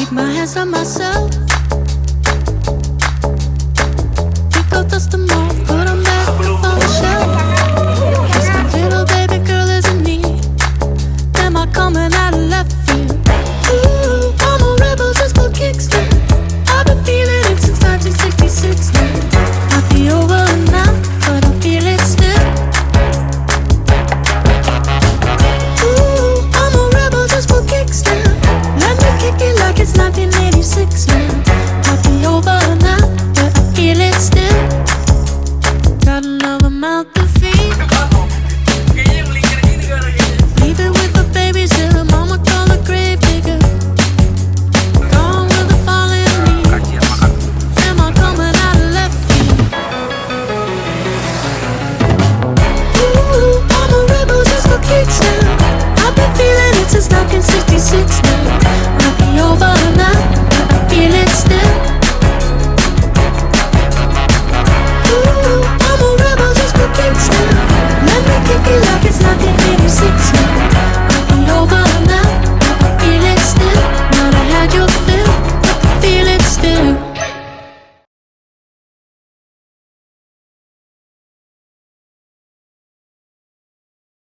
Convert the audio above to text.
Keep my hands on myself. Pick up dust them all, put them back up on the shelf. Cause my little baby girl is in need. Am I coming out of left field? Ooh, I'm a rebel just for kicks now. I've been feeling it since 1966 now. Might be over now, but I feel it still. Ooh, I'm a rebel just for kicks now. Let me kick it like it's 1986 now. Might be over